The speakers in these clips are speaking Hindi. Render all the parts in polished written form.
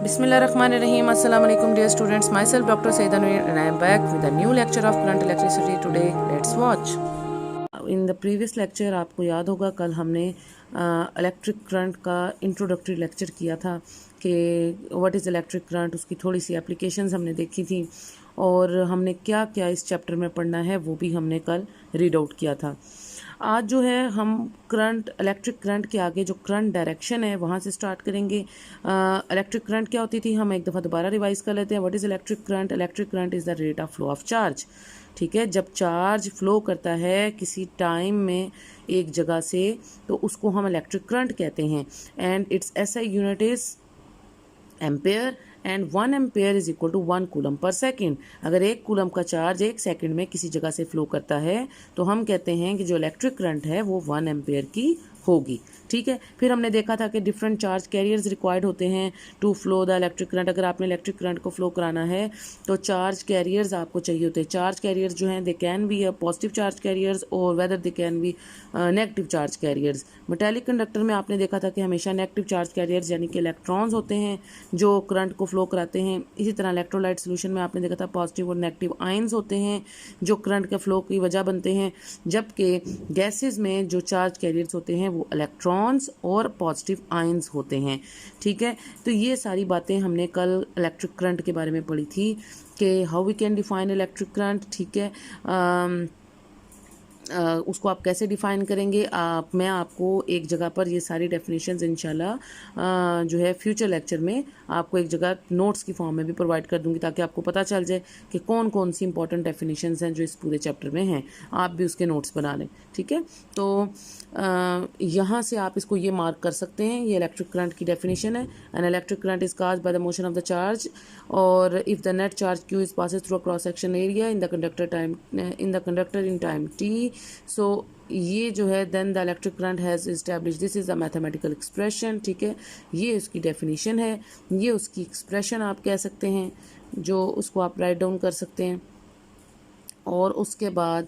Bismillahirrahmanirrahim. Assalamu alaikum dear students. Myself Dr. Saida Noor and I am back with a new lecture of current electricity today. Let's watch. In the previous lecture आपको याद होगा कल हमने इलेक्ट्रिक करंट का इंट्रोडक्टरी लेक्चर किया था कि व्हाट इज़ इलेक्ट्रिक करंट, उसकी थोड़ी सी एप्लीकेशंस हमने देखी थी और हमने क्या क्या इस चैप्टर में पढ़ना है वो भी हमने कल रीड आउट किया था। आज जो है हम करंट, इलेक्ट्रिक करंट के आगे जो करंट डायरेक्शन है वहाँ से स्टार्ट करेंगे। इलेक्ट्रिक करंट क्या होती थी हम एक दफ़ा दोबारा रिवाइज कर लेते हैं। What is electric current? Electric current is the rate of flow of charge. ठीक है, जब चार्ज फ्लो करता है किसी टाइम में एक जगह से तो उसको हम इलेक्ट्रिक करंट कहते हैं। And its SI unit is ampere and 1 ampere is equal to 1 coulomb per second. अगर 1 कूलम का चार्ज 1 सेकेंड में किसी जगह से फ्लो करता है तो हम कहते हैं कि जो इलेक्ट्रिक करंट है वो 1 एम्पेयर की होगी। ठीक है, फिर हमने देखा था कि डिफरेंट चार्ज कैरियर्स रिक्वायर्ड होते हैं to flow the electric current. अगर आपने इलेक्ट्रिक करंट को फ्लो कराना है तो चार्ज कैरियर्स आपको चाहिए होते हैं। चार्ज कैरियर्स जो हैं they can be a positive charge carriers और whether they can be negative charge carriers. Metallic conductor में आपने देखा था कि हमेशा नेगेटिव चार्ज कैरियर्स यानी कि इलेक्ट्रॉन्स होते हैं जो करंट को फ्लो कराते हैं। इसी तरह इलेक्ट्रोलाइट सोल्यूशन में आपने देखा था पॉजिटिव और नेगेटिव आयंस होते हैं जो करंट के फ्लो की वजह बनते हैं, जबकि गैसेज में जो चार्ज कैरियर्स होते हैं वो इलेक्ट्रॉन्स और पॉजिटिव आयंस होते हैं। ठीक है, तो ये सारी बातें हमने कल इलेक्ट्रिक करंट के बारे में पढ़ी थी कि how we can define electric current. ठीक है, उसको आप कैसे डिफ़ाइन करेंगे। मैं आपको एक जगह पर ये सारी डेफिनेशंस इंशाल्लाह जो है फ्यूचर लेक्चर में आपको एक जगह नोट्स की फॉर्म में भी प्रोवाइड कर दूंगी ताकि आपको पता चल जाए कि कौन कौन सी इंपॉर्टेंट डेफिनेशंस हैं जो इस पूरे चैप्टर में हैं, आप भी उसके नोट्स बना लें। ठीक है, तो यहाँ से आप इसको ये मार्क कर सकते हैं, ये इलेक्ट्रिक करंट की डेफिनेशन है। An electric current is caused by the motion of the charge और if the net charge Q is passes through a cross section area in the conductor in time T. So ये जो है then the electric current has establish, this is a mathematical expression. ठीक है, ये उसकी डेफिनेशन है, ये उसकी एक्सप्रेशन आप कह सकते हैं जो उसको आप राइट डाउन कर सकते हैं। और उसके बाद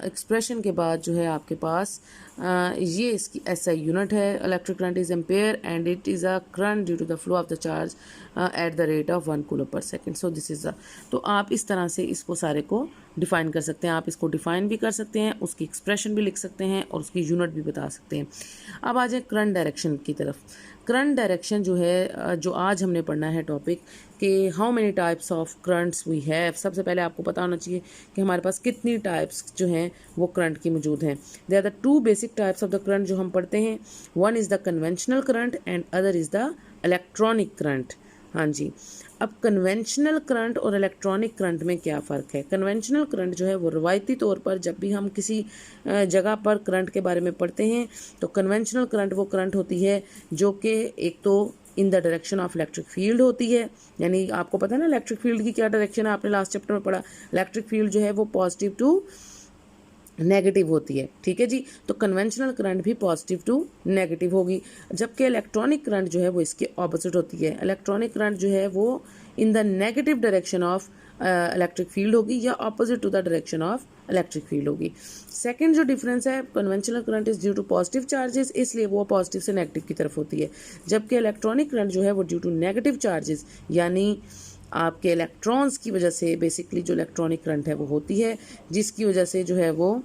एक्सप्रेशन के बाद जो है आपके पास ये इसकी एसआई यूनिट है। Electric current is ampere and it is a current due to the flow of the charge at the rate of 1 coulomb per second. So this is the, तो आप इस तरह से इसको सारे को डिफ़ाइन कर सकते हैं। आप इसको डिफ़ाइन भी कर सकते हैं, उसकी एक्सप्रेशन भी लिख सकते हैं और उसकी यूनिट भी बता सकते हैं। अब आ जाए करंट डायरेक्शन की तरफ। करंट डायरेक्शन जो है जो आज हमने पढ़ना है टॉपिक कि how many types of currents we have. सबसे पहले आपको पता होना चाहिए कि हमारे पास कितनी टाइप्स जो हैं वो करंट की मौजूद हैं। They are the 2 basic types of the current जो हम पढ़ते हैं। One is the conventional current and other is the electronic current. हाँ जी, अब कन्वेंशनल करंट और इलेक्ट्रॉनिक करंट में क्या फ़र्क है। कन्वेंशनल करंट जो है वो रवायती तौर पर जब भी हम किसी जगह पर करंट के बारे में पढ़ते हैं तो कन्वेंशनल करंट वो करंट होती है जो कि एक तो इन the direction of electric field होती है, यानी आपको पता है ना इलेक्ट्रिक फील्ड की क्या डायरेक्शन है, आपने लास्ट चैप्टर में पढ़ा। इलेक्ट्रिक फील्ड जो है वो पॉजिटिव टू नेगेटिव होती है। ठीक है जी, तो कन्वेंशनल करंट भी पॉजिटिव टू नेगेटिव होगी, जबकि इलेक्ट्रॉनिक करंट जो है वो इसके ऑपोजिट होती है। इलेक्ट्रॉनिक करंट जो है वो in the negative direction of electric field होगी या opposite to the direction of electric field होगी। सेकंड जो डिफरेंस है, conventional current is due to positive charges, इसलिए वो पॉजिटिव से नेगेटिव की तरफ होती है, जबकि इलेक्ट्रॉनिक करंट जो है वो ड्यू टू नेगेटिव चार्जेस यानी आपके इलेक्ट्रॉन्स की वजह से बेसिकली जो इलेक्ट्रॉनिक करंट है वो होती है, जिसकी वजह से जो है वो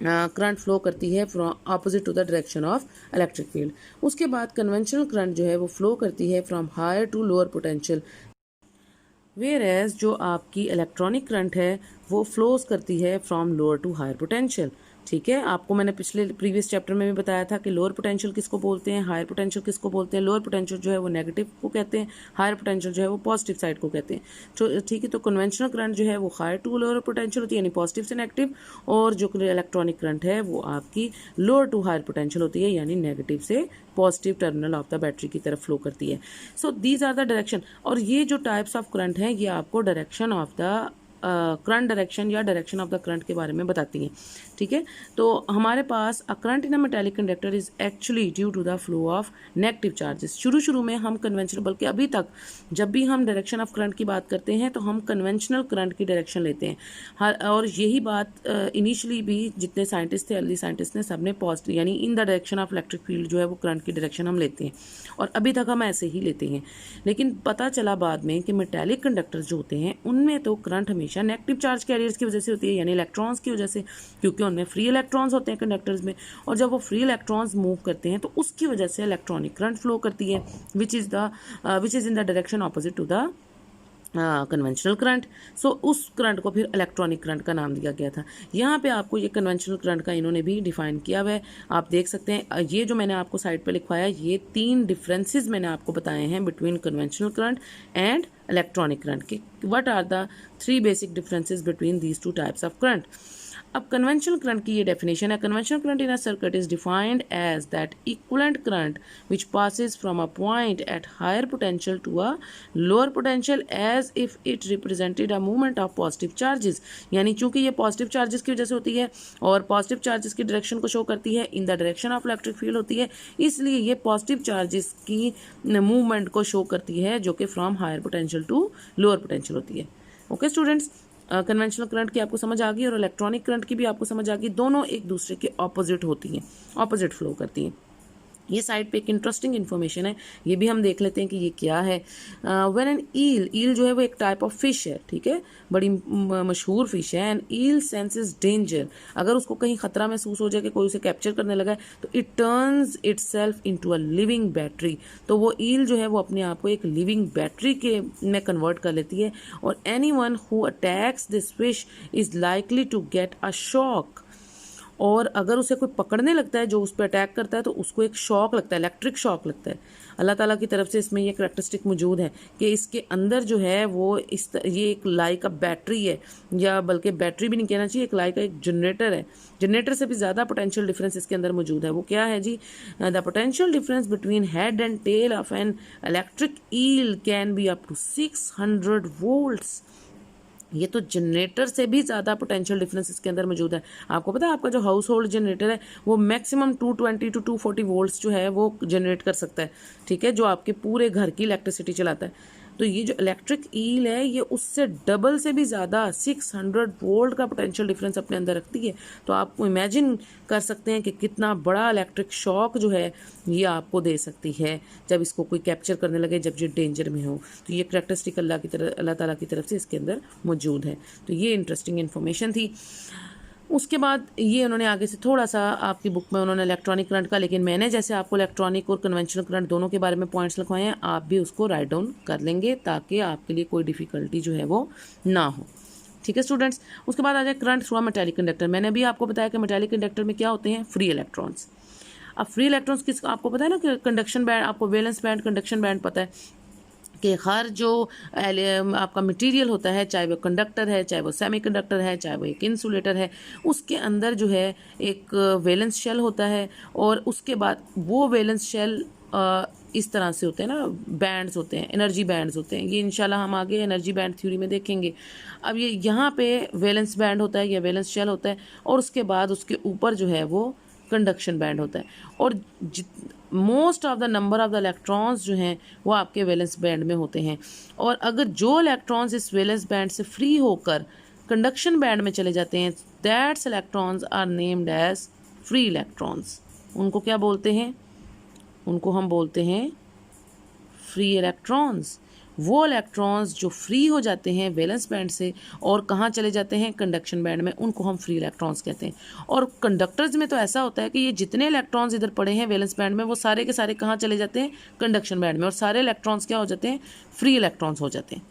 करंट फ्लो करती है from opposite to the direction of electric field. उसके बाद कन्वेंशनल करंट जो है वो फ्लो करती है from higher to lower potential, whereas जो आपकी इलेक्ट्रॉनिक करंट है वो फ्लोज करती है from lower to higher potential. ठीक है, आपको मैंने पिछले प्रीवियस चैप्टर में भी बताया था कि लोअर पोटेंशियल किसको बोलते हैं, हायर पोटेंशियल किसको बोलते हैं। लोअर पोटेंशियल जो है वो नेगेटिव को कहते हैं, हायर पोटेंशियल जो है वो पॉजिटिव साइड को कहते हैं। तो ठीक है, तो कन्वेंशनल करंट जो है वो हायर टू लोअर पोटेंशियल होती है यानी पॉजिटिव से नेगेटिव, और जो इलेक्ट्रॉनिक करंट है वो आपकी लोअर टू हायर पोटेंशियल होती है यानी नेगेटिव से positive terminal of the battery की तरफ फ्लो करती है। So these are the direction, और ये जो टाइप्स ऑफ करंट हैं ये आपको direction of the current direction या डायरेक्शन ऑफ द करंट के बारे में बताती हैं। ठीक है, तो हमारे पास a current in a metallic conductor is actually due to the flow of negative charges. शुरू में हम कन्वेंशनल, बल्कि अभी तक जब भी हम डायरेक्शन ऑफ करंट की बात करते हैं तो हम कन्वेंशनल करंट की डायरेक्शन लेते हैं। और यही बात इनिशियली भी जितने साइंटिस्ट थे, अर्ली साइंटिस्ट ने, सबने पॉजिटिव यानी इन the direction of electric field जो है वो करंट की डायरेक्शन हम लेते हैं, और अभी तक हम ऐसे ही लेते हैं। लेकिन पता चला बाद में कि मेटालिक कंडक्टर्स जो होते हैं उनमें तो करंट हमेशा नेगेटिव चार्ज कैरियर्स की वजह से होती है, यानी इलेक्ट्रॉन्स की वजह से, क्योंकि उनमें फ्री इलेक्ट्रॉन्स होते हैं कंडक्टर्स में, और जब वो फ्री इलेक्ट्रॉन्स मूव करते हैं तो उसकी वजह से इलेक्ट्रॉनिक करंट फ्लो करती है which is in the direction opposite to the conventional current. So उस करंट को फिर इलेक्ट्रॉनिक करंट का नाम दिया गया था। यहाँ पे आपको ये कन्वेंशनल करंट का इन्होंने भी डिफाइन किया हुआ है, आप देख सकते हैं। ये जो मैंने आपको साइड पे लिखवाया, ये 3 डिफरेंसेस मैंने आपको बताए हैं between conventional current and electronic current के। What are the 3 basic differences between these 2 types of current. अब कन्वेंशनल करंट की ये डेफिनेशन है, conventional current in a circuit is defined as that equivalent current which passes from a point at higher potential to a lower potential as if it represented a movement of positive charges. यानी चूंकि ये पॉजिटिव चार्जेस की वजह से होती है और पॉजिटिव चार्जेस की डायरेक्शन को शो करती है, in the direction of electric field होती है, इसलिए ये पॉजिटिव चार्जेस की मूवमेंट को शो करती है जो कि from higher potential to lower potential होती है। ओके स्टूडेंट्स, कन्वेंशनल करंट की आपको समझ आ गई और इलेक्ट्रॉनिक करंट की भी आपको समझ आ गई। दोनों एक दूसरे के ऑपोजिट होती हैं, ऑपोजिट फ्लो करती हैं। ये साइड पे एक इंटरेस्टिंग इन्फॉर्मेशन है, ये भी हम देख लेते हैं कि ये क्या है। व्हेन एन ईल जो है वो एक टाइप ऑफ फिश है, ठीक है, बड़ी मशहूर फिश है। एंड ईल सेंसेस डेंजर, अगर उसको कहीं खतरा महसूस हो जाए कि कोई उसे कैप्चर करने लगा है तो it turns itself into a living battery. तो वो ईल जो है वो अपने आप को एक लिविंग बैटरी के में कन्वर्ट कर लेती है, और anyone who attacks this fish is likely to get a shock. और अगर उसे कोई पकड़ने लगता है, जो उस पर अटैक करता है, तो उसको एक शॉक लगता है, इलेक्ट्रिक शॉक लगता है। अल्लाह ताला की तरफ से इसमें ये करैक्टरिस्टिक मौजूद है कि इसके अंदर जो है वो ये एक लाइक का बैटरी है, या बल्कि बैटरी भी नहीं कहना चाहिए, एक लाइक का एक जनरेटर है। जनरेटर से भी ज़्यादा पोटेंशियल डिफरेंस इसके अंदर मौजूद है। वो क्या है जी? The potential difference between head and tail of an electric eel can be up to 600 volts. ये तो जनरेटर से भी ज़्यादा पोटेंशियल डिफरेंस इसके अंदर मौजूद है। आपको पता है आपका जो हाउस होल्ड जनरेटर है वो मैक्सिमम 220 टू 240 वोल्ट्स जो है वो जनरेट कर सकता है, ठीक है, जो आपके पूरे घर की इलेक्ट्रिसिटी चलाता है। तो ये जो इलेक्ट्रिक ईल है ये उससे डबल से भी ज़्यादा 600 वोल्ट का पोटेंशियल डिफरेंस अपने अंदर रखती है। तो आप इमेजिन कर सकते हैं कि कितना बड़ा इलेक्ट्रिक शॉक जो है ये आपको दे सकती है जब इसको कोई कैप्चर करने लगे, जब ये डेंजर में हो। तो ये करैक्टरिस्टिक अल्लाह ताला की तरफ से इसके अंदर मौजूद है। तो ये इंटरेस्टिंग इन्फॉर्मेशन थी। उसके बाद ये उन्होंने आगे से थोड़ा सा आपकी बुक में उन्होंने इलेक्ट्रॉनिक करंट का, लेकिन मैंने जैसे आपको इलेक्ट्रॉनिक और कन्वेंशनल करंट दोनों के बारे में पॉइंट्स लिखवाए हैं, आप भी उसको राइट डाउन कर लेंगे ताकि आपके लिए कोई डिफ़िकल्टी जो है वो ना हो। ठीक है स्टूडेंट्स, उसके बाद आ जाए current through a metallic conductor. मैंने अभी आपको बताया कि मेटालिक कंडक्टर में क्या होते हैं? Free electrons. अब फ्री इलेक्ट्रॉन्स किस आपको पता है ना कि कंडक्शन बैंड, आपको वैलेंस बैंड, कंडक्शन बैंड पता है कि हर जो आपका मटेरियल होता है, चाहे वो कंडक्टर है, चाहे वो सेमीकंडक्टर है, चाहे वो एक इंसुलेटर है, उसके अंदर जो है एक वैलेंस शेल होता है, और उसके बाद वो वैलेंस शेल इस तरह से होते हैं ना, बैंड्स होते हैं, एनर्जी बैंड्स होते हैं। ये इंशाल्लाह हम आगे एनर्जी बैंड थ्योरी में देखेंगे। अब ये यहाँ पे वैलेंस बैंड होता है या वैलेंस शेल होता है, और उसके बाद उसके ऊपर जो है वो कंडक्शन बैंड होता है, और most of the number of the electrons जो हैं वो आपके वैलेंस बैंड में होते हैं। और अगर जो इलेक्ट्रॉन्स इस वैलेंस बैंड से फ्री होकर कंडक्शन बैंड में चले जाते हैं, that's electrons are named as free electrons. उनको क्या बोलते हैं? उनको हम बोलते हैं फ्री इलेक्ट्रॉन्स। वो इलेक्ट्रॉन्स जो फ्री हो जाते हैं वैलेंस बैंड से और कहाँ चले जाते हैं? कंडक्शन बैंड में, उनको हम फ्री इलेक्ट्रॉन्स कहते हैं। और कंडक्टर्स में तो ऐसा होता है कि ये जितने इलेक्ट्रॉन्स इधर पड़े हैं वैलेंस बैंड में, वो सारे के सारे कहाँ चले जाते हैं? कंडक्शन बैंड में, और सारे इलेक्ट्रॉन्स क्या हो जाते हैं? फ्री इलेक्ट्रॉन्स हो जाते हैं।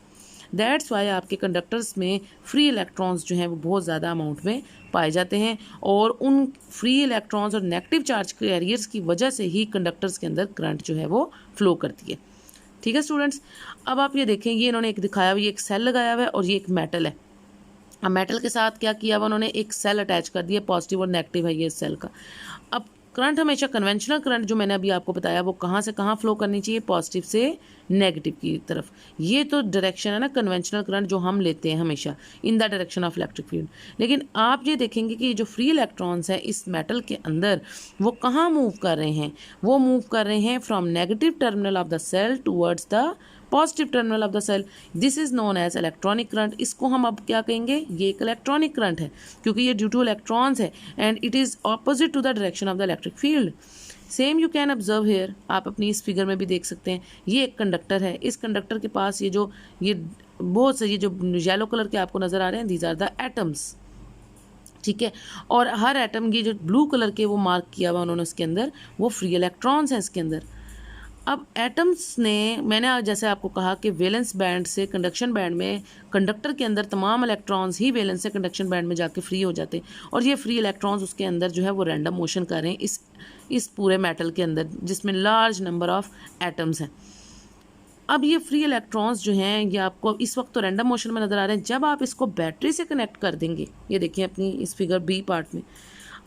दैट्स वाई आपके कंडक्टर्स में फ्री इलेक्ट्रॉन्स जो हैं वो बहुत ज़्यादा अमाउंट में पाए जाते हैं, और उन फ्री इलेक्ट्रॉन्स और नेगेटिव चार्ज कैरियर्स की वजह से ही कंडक्टर्स के अंदर करंट जो है वो फ्लो करती है। ठीक है स्टूडेंट्स, अब आप ये देखें, ये इन्होंने एक दिखाया हुआ, ये एक सेल लगाया हुआ है और ये एक मेटल है। अब मेटल के साथ क्या किया हुआ उन्होंने? एक सेल अटैच कर दिया, पॉजिटिव और नेगेटिव है ये सेल का। अब करंट हमेशा कन्वेंशनल करंट जो मैंने अभी आपको बताया वो कहाँ से कहाँ फ्लो करनी चाहिए? पॉजिटिव से नेगेटिव की तरफ। ये तो डायरेक्शन है ना कन्वेंशनल करंट जो हम लेते हैं हमेशा, इन the direction of electric field. लेकिन आप ये देखेंगे कि जो फ्री इलेक्ट्रॉन्स है इस मेटल के अंदर वो कहाँ मूव कर रहे हैं, वो मूव कर रहे हैं from negative terminal of the cell towards the positive terminal of the cell. This is known as electronic current. इसको हम अब क्या कहेंगे, ये एक इलेक्ट्रॉनिक करंट है क्योंकि ये ड्यू टू इलेक्ट्रॉन्स है and it is opposite to the direction of the electric field. Same you can observe here, आप अपनी इस फिगर में भी देख सकते हैं। ये एक कंडक्टर है, इस कंडक्टर के पास ये बहुत से ये जो येलो कलर के आपको नजर आ रहे हैं, दीज आर द एटम्स, ठीक है। और हर एटम की जो ब्लू कलर के वो मार्क किया हुआ उन्होंने उसके अंदर, वो फ्री इलेक्ट्रॉन्स हैं इसके अंदर। अब एटम्स ने, मैंने आज जैसे आपको कहा कि वैलेंस बैंड से कंडक्शन बैंड में, कंडक्टर के अंदर तमाम इलेक्ट्रॉन्स ही वैलेंस से कंडक्शन बैंड में जाके फ्री हो जाते हैं और ये फ्री इलेक्ट्रॉन्स उसके अंदर जो है वो रैंडम मोशन कर रहे हैं इस पूरे मेटल के अंदर जिसमें लार्ज नंबर ऑफ एटम्स हैं। अब ये फ्री इलेक्ट्रॉन्स जो हैं ये आपको इस वक्त तो रैंडम मोशन में नज़र आ रहे हैं। जब आप इसको बैटरी से कनेक्ट कर देंगे, ये देखिए अपनी इस फिगर बी पार्ट में,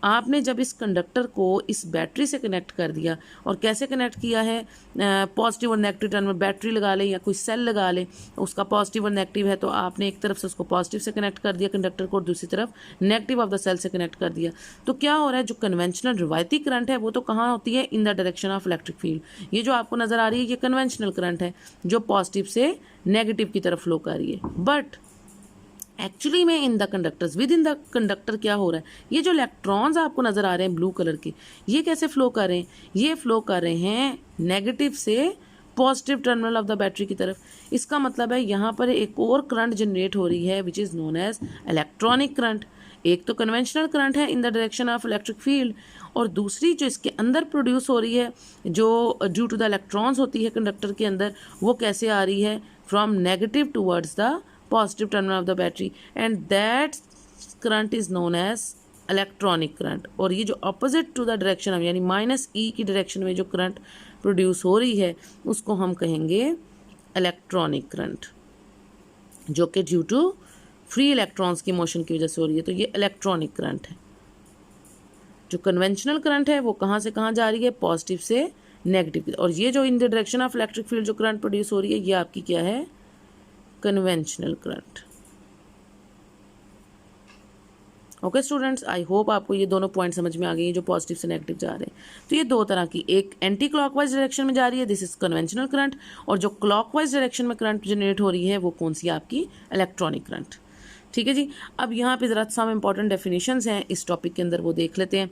आपने जब इस कंडक्टर को इस बैटरी से कनेक्ट कर दिया, और कैसे कनेक्ट किया है, पॉजिटिव और नेगेटिव टर्मिनल, बैटरी लगा लें या कोई सेल लगा लें, उसका पॉजिटिव और नेगेटिव है तो आपने एक तरफ से उसको पॉजिटिव से कनेक्ट कर दिया कंडक्टर को और दूसरी तरफ नेगेटिव ऑफ द सेल से कनेक्ट कर दिया। तो क्या हो रहा है, जो कन्वेंशनल रिवायती करंट है वो तो कहाँ होती है, in the direction of electric field. ये जो आपको नज़र आ रही है ये कन्वेंशनल करंट है जो पॉजिटिव से नेगेटिव की तरफ फ्लो कर रही है। बट एक्चुअली में in the conductors, with in the conductor क्या हो रहा है, ये जो इलेक्ट्रॉन्स आपको नजर आ रहे हैं ब्लू कलर के, ये कैसे फ्लो कर रहे हैं, ये फ्लो कर रहे हैं नेगेटिव से positive terminal of the battery की तरफ। इसका मतलब है यहाँ पर एक और करंट जनरेट हो रही है which is known as electronic current. एक तो कन्वेंशनल करंट है in the direction of electric field, और दूसरी जो इसके अंदर प्रोड्यूस हो रही है जो ड्यू टू द इलेक्ट्रॉन्स होती है कंडक्टर के अंदर, वो कैसे आ रही है, from negative towards the positive terminal of the battery, and that current is known as electronic current। और ये जो opposite to the direction of यानी माइनस ई की डायरेक्शन में जो करंट प्रोड्यूस हो रही है उसको हम कहेंगे इलेक्ट्रॉनिक करंट, जो कि ड्यू टू फ्री इलेक्ट्रॉन्स की मोशन की वजह से हो रही है। तो ये इलेक्ट्रॉनिक करंट है। जो कन्वेंशनल करंट है वो कहाँ से कहाँ जा रही है, पॉजिटिव से नेगेटिव। और ये जो इन the direction of electric field जो करंट प्रोड्यूस हो रही है ये आपकी क्या है, conventional current. Okay students, I hope आपको ये दोनों पॉइंट समझ में आ गई है जो पॉजिटिव से नेगेटिव जा रहे हैं। तो ये दो तरह की, एक एंटी क्लॉकवाइज डायरेक्शन में जा रही है, दिस इज कन्वेंशनल करंट, और जो क्लॉकवाइज डायरेक्शन में करंट जनरेट हो रही है वो कौन सी, आपकी इलेक्ट्रॉनिक करंट। ठीक है जी। अब यहाँ पे जरा सम इंपॉर्टेंट डेफिनेशंस हैं इस टॉपिक के अंदर, वो देख लेते हैं।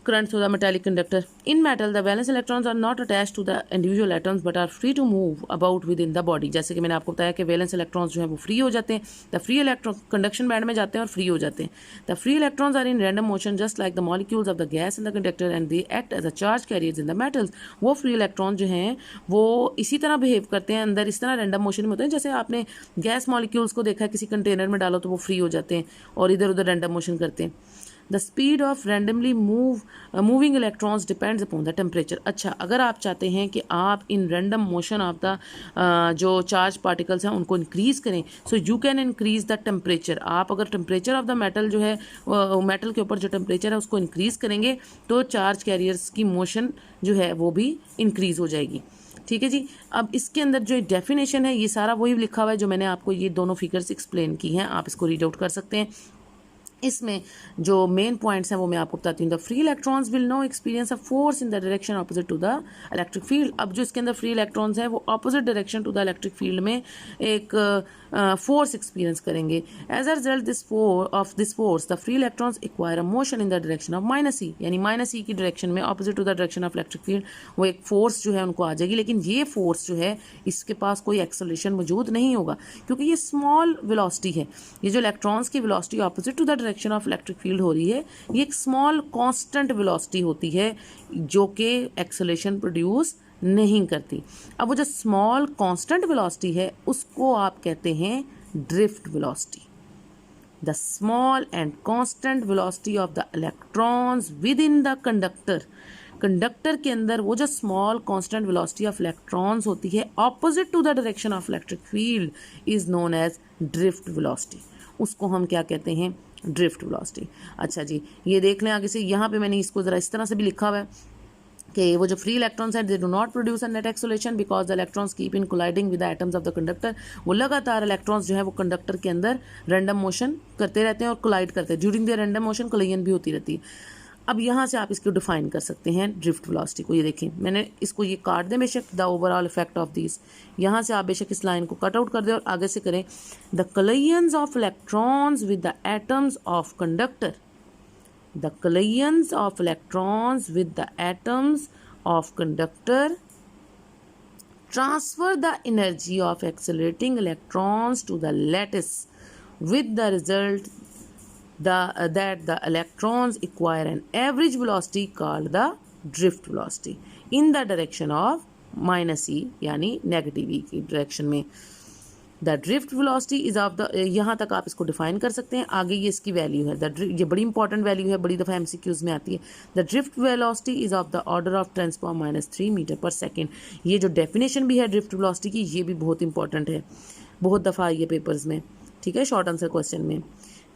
current through the metallic conductor. In metal, the valence electrons are not attached to the individual atoms but are free to move about within the body। जैसे कि मैंने आपको बताया कि वैलेंस इलेक्ट्रॉन्स जो है वो फ्री हो जाते हैं, the free electron conduction band में जाते हैं और फ्री हो जाते हैं। The free electrons are in random motion just like the molecules of the gas in the conductor and they act as a charge carriers in the metals. वो फ्री इलेक्ट्रॉन जो हैं वो इसी तरह बिहेव करते हैं अंदर, इस तरह रैंडम मोशन में होते हैं जैसे आपने गैस मॉलिक्यूल्स को देखा है, किसी कंटेनर में डालो तो वो फ्री हो जाते हैं और इधर उधर रैंडम मोशन करते हैं। The speed of randomly moving electrons depends upon the temperature. अच्छा, अगर आप चाहते हैं कि आप इन रैंडम मोशन ऑफ द जो चार्ज पार्टिकल्स हैं उनको इंक्रीज़ करें, so you can increase the temperature. आप अगर टेम्परेचर ऑफ द मेटल जो है मेटल के ऊपर जो टेम्परेचर है उसको इंक्रीज़ करेंगे तो चार्ज कैरियर्स की मोशन जो है वो भी इंक्रीज़ हो जाएगी। ठीक है जी। अब इसके अंदर जो डेफिनेशन है ये सारा वही लिखा हुआ है जो मैंने आपको ये दोनों फिगर्स एक्सप्लेन की हैं, आप इसको रीड आउट कर सकते हैं। इसमें जो मेन पॉइंट्स हैं वो मैं आपको बताती हूँ। The free electrons will no experience a force in the direction opposite to the electric field. अब जो इसके अंदर फ्री इलेक्ट्रॉन्स हैं वो opposite direction to the electric field में एक फोर्स एक्सपीरियंस करेंगे। As a result this force the free electrons acquire a motion in the direction of minus E, यानी माइनस ई की डायरेक्शन में opposite to the direction of electric field वो एक फोर्स जो है उनको आ जाएगी। लेकिन ये फोर्स जो है इसके पास कोई एक्सेलरेशन मौजूद नहीं होगा क्योंकि ये स्मॉल वेलोसिटी है। ये जो इलेक्ट्रॉन्स की velocity opposite to the direction of electric field हो रही है ये एक स्मॉल कांस्टेंट वेलोसिटी होती है जो कि एक्सेलरेशन प्रोड्यूस नहीं करती। अब वो जो स्मॉल कांस्टेंट वेलोसिटी है उसको आप कहते हैं drift velocity. The small and constant velocity of the electrons within the conductor. Conductor के अंदर वो जो small constant velocity of electrons होती है opposite to the direction of electric field is known as drift velocity. उसको हम क्या कहते हैं, ड्रिफ्ट वेलोसिटी। अच्छा जी, ये देख लें आगे से, यहाँ पे मैंने इसको ज़रा इस तरह से भी लिखा हुआ है कि वो जो फ्री इलेक्ट्रॉन्स हैं they do not produce a net एक्सोलेशन because the electrons keep in colliding with the atoms of the conductor. वो लगातार इलेक्ट्रॉन्स जो है वो कंडक्टर के अंदर रैंडम मोशन करते रहते हैं और कोलाइड करते हैं। During the random motion collision भी होती रहती है। अब यहाँ से आप इसको डिफाइन कर सकते हैं ड्रिफ्ट वेलोसिटी को। ये देखें मैंने इसको ये काट दें बेशक, the overall effect of this. यहाँ से आप बेशक इस लाइन को कट आउट कर दें और आगे से करें the collisions of electrons with the atoms of conductor. The collisions of electrons with the atoms of conductor transfer the energy of accelerating electrons to the lattice with the result that the electrons acquire an average velocity called the drift velocity in the direction of minus e यानी नेगेटिव e की डायरेक्शन में। The drift velocity is of the, यहाँ तक आप इसको डिफाइन कर सकते हैं। आगे ये इसकी वैल्यू है, ये बड़ी इंपॉर्टेंट वैल्यू है, बड़ी दफ़ा एमसीक्यूज में आती है। The drift velocity is of the order of transform -3 metre per second. ये जो डेफिनेशन भी है ड्रिफ्ट वेलोसिटी की, ये भी बहुत इंपॉर्टेंट है, बहुत दफ़ा आई है पेपर्स में, ठीक है, शॉर्ट आंसर क्वेश्चन में,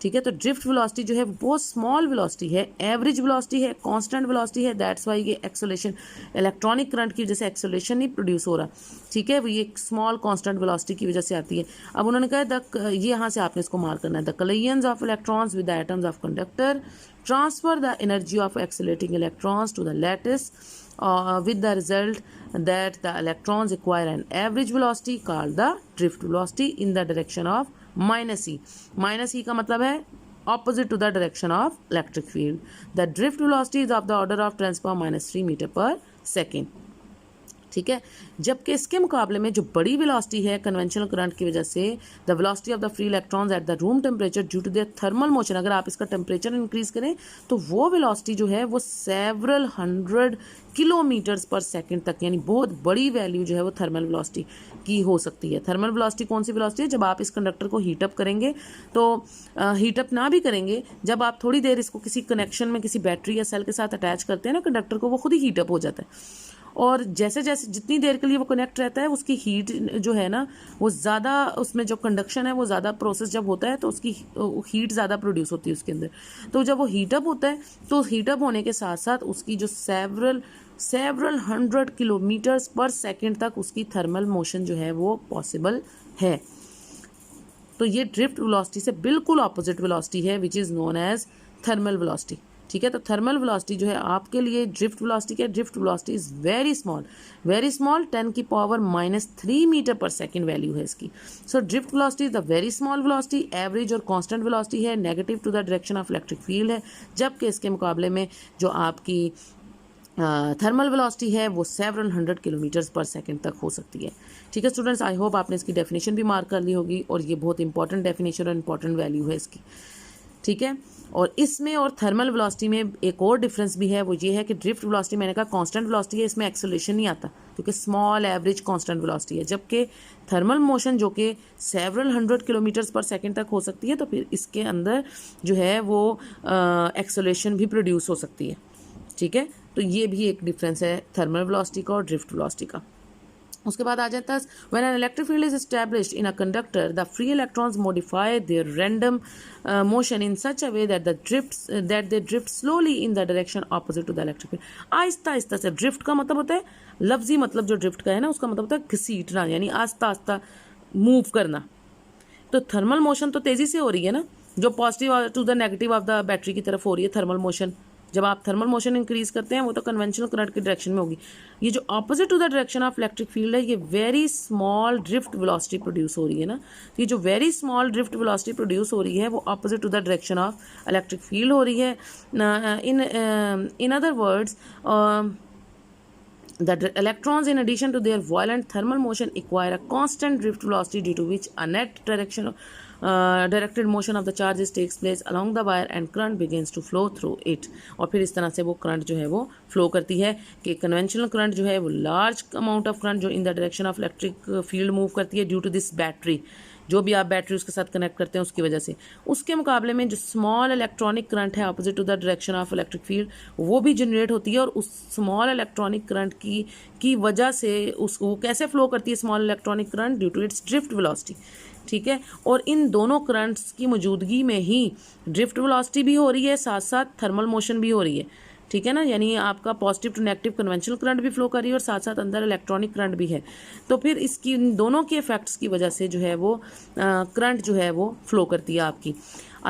ठीक है। तो ड्रिफ्ट वेलोसिटी जो है बहुत स्मॉल वेलोसिटी है, एवरेज वेलोसिटी है, कांस्टेंट वेलोसिटी है। दैट्स वाई ये एक्सेलेरेशन, इलेक्ट्रॉनिक करंट की वजह से एक्सेलेरेशन नहीं प्रोड्यूस हो रहा, ठीक है, वो ये स्मॉल कांस्टेंट वेलोसिटी की वजह से आती है। अब उन्होंने कहा ये यहाँ से आपने इसको मार्क करना है। The collisions of electrons with the atoms of conductor transfer the energy of accelerating electrons to the lattice with the result that the electrons acquire an average velocity called the drift velocity in the direction of minus e। minus e का मतलब है opposite to the direction of electric field। the drift velocity is of the order of transform -3 meter per second, ठीक है। जबकि इसके मुकाबले में जो बड़ी वेलोसिटी है कन्वेंशनल करंट की वजह से, the velocity of the free electrons at the room temperature due to their thermal motion, अगर आप इसका टेम्परेचर इंक्रीज करें तो वो वेलोसिटी जो है वो सेवरल 100 किलोमीटर्स पर सेकंड तक, यानी बहुत बड़ी वैल्यू जो है वो थर्मल वेलोसिटी की हो सकती है। थर्मल वेलोसिटी कौन सी वेलोसिटी है? जब आप इस कंडक्टर को हीटअप करेंगे, तो हीटअप ना भी करेंगे, जब आप थोड़ी देर इसको किसी कनेक्शन में किसी बैटरी या सेल के साथ अटैच करते हैं ना कंडक्टर को, वो खुद ही हीटअप हो जाता है। और जैसे जैसे जितनी देर के लिए वो कनेक्ट रहता है, उसकी हीट जो है ना वो ज़्यादा, उसमें जो कंडक्शन है वो ज़्यादा प्रोसेस जब होता है तो उसकी हीट ज़्यादा प्रोड्यूस होती है उसके अंदर। तो जब वो हीटअप होता है तो हीटअप होने के साथ साथ उसकी जो सेवरल 100 किलोमीटर्स पर सेकेंड तक उसकी थर्मल मोशन जो है वो पॉसिबल है। तो ये ड्रिफ्ट वेलोसिटी से बिल्कुल ऑपोजिट वेलोसिटी है which is known as thermal velocity, ठीक है। तो थर्मल वेलोसिटी जो है आपके लिए ड्रिफ्ट वेलोसिटी क्या है? Drift velocity is very small, 10 की power -3 metre per second value है इसकी। So drift velocity is the very small velocity, average और कांस्टेंट वेलोसिटी है, negative to the direction of electric field है। जबकि इसके मुकाबले में जो आपकी थर्मल वेलोसिटी है वो सेवरल 100 किलोमीटर्स पर सेकेंड तक हो सकती है, ठीक है स्टूडेंट्स। आई होप आपने इसकी डेफिनेशन भी मार्क कर ली होगी, और ये बहुत इंपॉर्टेंट डेफिनेशन और इंपॉर्टेंट वैल्यू है इसकी, ठीक है। और इसमें और थर्मल वेलोसिटी में एक और डिफरेंस भी है, वो ये है कि ड्रिफ्ट वेलोसिटी मैंने कहा कांस्टेंट वेलोसिटी है, इसमें एक्सेलरेशन नहीं आता क्योंकि स्मॉल एवरेज कांस्टेंट वेलोसिटी है। जबकि थर्मल मोशन जो कि सेवरल 100 किलोमीटर्स पर सेकंड तक हो सकती है, तो फिर इसके अंदर जो है वो एक्सेलरेशन भी प्रोड्यूस हो सकती है, ठीक है। तो ये भी एक डिफरेंस है थर्मल वेलोसिटी का और ड्रिफ्ट वेलोसिटी का। उसके बाद आ जाता है when an electric field is established in a conductor the free electrons modify their random motion in such a way that they drift slowly in the direction opposite to the electric field. आहिस्ता आहिस्ता से, ड्रिफ्ट का मतलब होता है, लफ्जी मतलब जो ड्रिफ्ट का है ना उसका मतलब होता है घसीटना, यानी आहिस्ता आहिस्ता मूव करना। तो थर्मल मोशन तो तेजी से हो रही है ना, जो positive to the negative of the battery की तरफ हो रही है थर्मल मोशन। जब आप थर्मल मोशन इंक्रीज करते हैं वो तो कन्वेंशनल करंट की डायरेक्शन में होगी। ये जो opposite to the direction of electric field है, ये very small drift velocity produce हो रही है ना। ये जो very small drift velocity produce हो रही है वो opposite to the direction of electric field हो रही है। In other words, the electrons in addition to their violent thermal motion acquire a constant drift velocity due to which a net directed motion of the charges takes place along the wire and current begins to flow through it। और फिर इस तरह से वो करंट जो है वो फ्लो करती है कि कन्वेंशनल करंट जो है वो लार्ज अमाउंट ऑफ करंट जो इन the direction of electric field move करती है ड्यू टू दिस बैटरी, जो भी आप बैटरी उसके साथ कनेक्ट करते हैं उसकी वजह से। उसके मुकाबले में जो स्मॉल इलेक्ट्रॉनिक करंट है opposite to the direction of electric field, वो भी जनरेट होती है, और उस स्मॉल इलेक्ट्रॉनिक करंट की वजह से वो कैसे फ्लो करती है small electronic current? Due to its drift velocity, ठीक है। और इन दोनों करंट्स की मौजूदगी में ही ड्रिफ्ट वेलोसिटी भी हो रही है, साथ साथ थर्मल मोशन भी हो रही है, ठीक है ना, यानी आपका positive to negative conventional current भी फ्लो कर रही है और साथ साथ अंदर इलेक्ट्रॉनिक करंट भी है। तो फिर इसकी दोनों के इफेक्ट्स की वजह से जो है वो करंट जो है वो फ्लो करती है आपकी।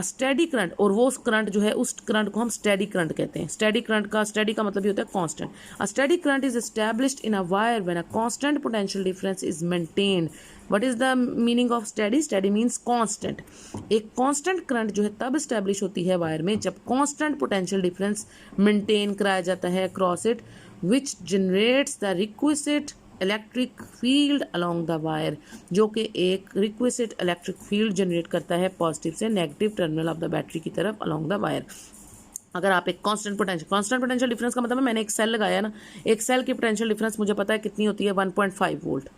स्टेडी करंट, और वो करंट जो है उस करंट को हम स्टेडी करंट कहते हैं। स्टेडी करंट का, स्टेडी का मतलब ये होता है constant. A steady current is established in a wire when a constant potential difference is maintained. What is the meaning of steady? Steady means constant. एक कांस्टेंट करंट जो है तब एस्टैब्लिश होती है वायर में जब कांस्टेंट पोटेंशियल डिफरेंस मेंटेन कराया जाता है across it, which generates the requisite electric field along the wire, जो कि एक रिक्विजिट इलेक्ट्रिक फील्ड जनरेट करता है पॉजिटिव से negative terminal of the battery की तरफ अलोंग द वायर। अगर आप एक कांस्टेंट पोटेंशियल डिफरेंस का मतलब है मैंने एक सेल लगाया ना, एक सेल की पोटेंशियल डिफरेंस मुझे पता है कितनी होती है 1.5 वोल्ट,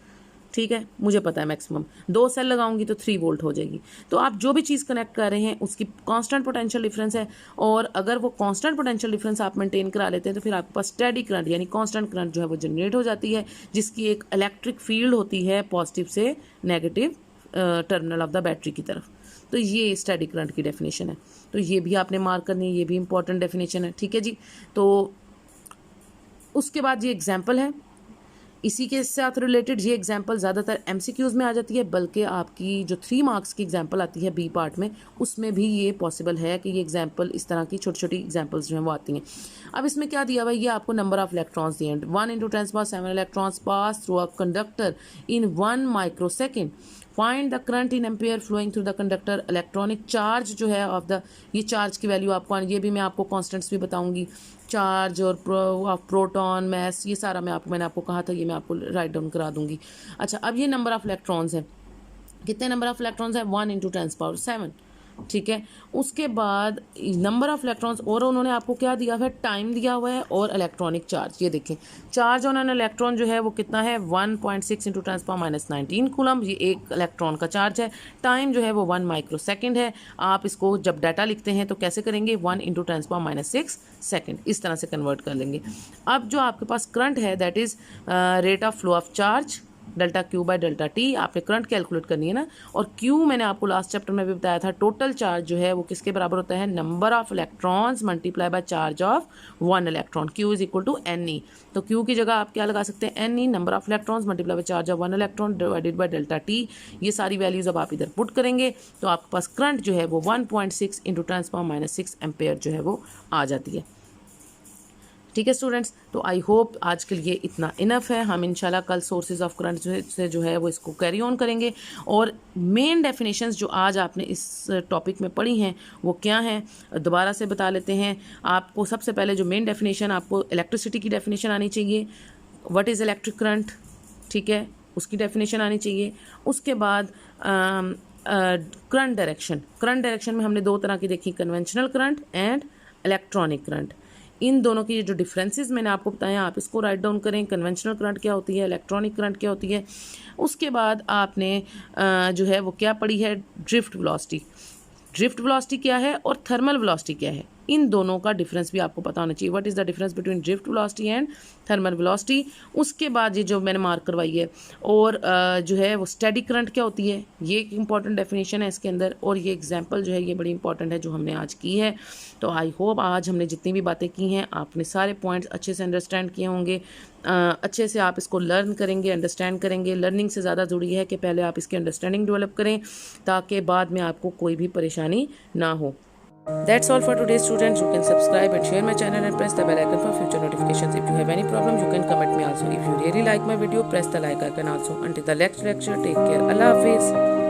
ठीक है, मुझे पता है मैक्सिमम 2 सेल लगाऊंगी तो 3 वोल्ट हो जाएगी। तो आप जो भी चीज़ कनेक्ट कर रहे हैं उसकी कांस्टेंट पोटेंशियल डिफरेंस है, और अगर वो कांस्टेंट पोटेंशियल डिफरेंस आप मेंटेन करा लेते हैं तो फिर आपके पास स्टेडी करंट यानी कांस्टेंट करंट जो है वो जनरेट हो जाती है, जिसकी एक इलेक्ट्रिक फील्ड होती है पॉजिटिव से negative terminal of the battery की तरफ। तो ये स्टेडी करंट की डेफिनेशन है, तो ये भी आपने मार्क करनी है, ये भी इंपॉर्टेंट डेफिनेशन है, ठीक है जी। तो उसके बाद ये एग्जाम्पल है, इसी के साथ रिलेटेड ये एग्जाम्पल ज़्यादातर एमसीक्यूज़ में आ जाती है, बल्कि आपकी जो 3 मार्क्स की एग्जाम्पल आती है बी पार्ट में उसमें भी ये पॉसिबल है कि ये एग्जाम्पल, इस तरह की छोटी छोटी एग्जाम्पल्स जो हैं वो आती हैं। अब इसमें क्या दिया हुआ है, ये आपको नंबर ऑफ इलेक्ट्रॉन्स दिए हैं, 1 × 10⁻⁷ electrons pass through a conductor in 1 microsecond. Find the current in ampere flowing through the conductor. Electronic charge जो है ऑफ द, ये चार्ज की वैल्यू आपको, ये भी मैं आपको कॉन्स्टेंट्स भी बताऊंगी, चार्ज और प्रोटॉन मैस, ये सारा मैंने आपको कहा था, ये मैं आपको राइट डाउन करा दूंगी। अच्छा, अब ये नंबर ऑफ इलेक्ट्रॉन्स है, कितने नंबर ऑफ इलेक्ट्रॉन्स है 1 × 10⁻⁷, ठीक है। उसके बाद नंबर ऑफ इलेक्ट्रॉन्स, और उन्होंने आपको क्या दिया हुआ है, टाइम दिया हुआ है और इलेक्ट्रॉनिक चार्ज। ये देखें, चार्ज ऑन एन इलेक्ट्रॉन जो है वो कितना है 1.6 × 10⁻⁻19 कूलम, ये एक इलेक्ट्रॉन का चार्ज है। टाइम जो है वो 1 माइक्रोसेकंड है। आप इसको जब डाटा लिखते हैं तो कैसे करेंगे, 1 × 10⁻�6 सेकेंड, इस तरह से कन्वर्ट कर लेंगे। अब जो आपके पास करंट है that is rate of flow of charge delta Q/डेल्टा T, आपने करंट कैलकुलेट करनी है ना। और Q मैंने आपको लास्ट चैप्टर में भी बताया था, टोटल चार्ज जो है वो किसके बराबर होता है, number of electrons multiply by charge of 1 electron. Q = NE, तो Q की जगह आप क्या लगा सकते हैं, NE number of electrons multiply by charge of 1 electron divided by delta T। ये सारी वैल्यूज अब आप इधर पुट करेंगे तो आपके पास करंट जो है वो 1.6 × 10⁻⁶ एम्पेयर जो है वो आ जाती है, ठीक है स्टूडेंट्स। तो आई होप आज के लिए इतना इनफ है। हम इंशाल्लाह कल सोर्सेज ऑफ करंट से जो है वो इसको कैरी ऑन करेंगे, और मेन डेफिनेशंस जो आज आपने इस टॉपिक में पढ़ी हैं वो क्या हैं दोबारा से बता लेते हैं आपको। सबसे पहले जो मेन डेफिनेशन, आपको इलेक्ट्रिसिटी की डेफिनेशन आनी चाहिए, व्हाट इज़ इलेक्ट्रिक करंट, ठीक है, उसकी डेफिनेशन आनी चाहिए। उसके बाद करंट डायरेक्शन में हमने 2 तरह की देखी, conventional current and electronic current. इन दोनों की जो डिफरेंसेस मैंने आपको बताया आप इसको राइट डाउन करें, कन्वेंशनल करंट क्या होती है, इलेक्ट्रॉनिक करंट क्या होती है। उसके बाद आपने जो है वो क्या पढ़ी है, ड्रिफ्ट वेलोसिटी क्या है और थर्मल वेलोसिटी क्या है, इन दोनों का डिफरेंस भी आपको पता होना चाहिए, what is the difference between drift velocity and thermal velocity. उसके बाद ये जो मैंने मार्क करवाई है, और जो है वो स्टेडी करंट क्या होती है, ये एक इंपॉर्टेंट डेफिनेशन है इसके अंदर, और ये एग्जांपल जो है ये बड़ी इंपॉर्टेंट है जो हमने आज की है। तो आई होप आज हमने जितनी भी बातें की हैं आपने सारे पॉइंट्स अच्छे से अंडरस्टैंड किए होंगे, अच्छे से आप इसको लर्न करेंगे, अंडरस्टैंड करेंगे। लर्निंग से ज़्यादा ज़रूरी है कि पहले आप इसकी अंडरस्टैंडिंग डेवलप करें ताकि बाद में आपको कोई भी परेशानी ना हो। That's all for today students. You can subscribe and share my channel and press the bell icon for future notifications. If you have any problem you can comment me also. If you really like my video press the like icon also. Until the next lecture, take care. Allah Hafiz.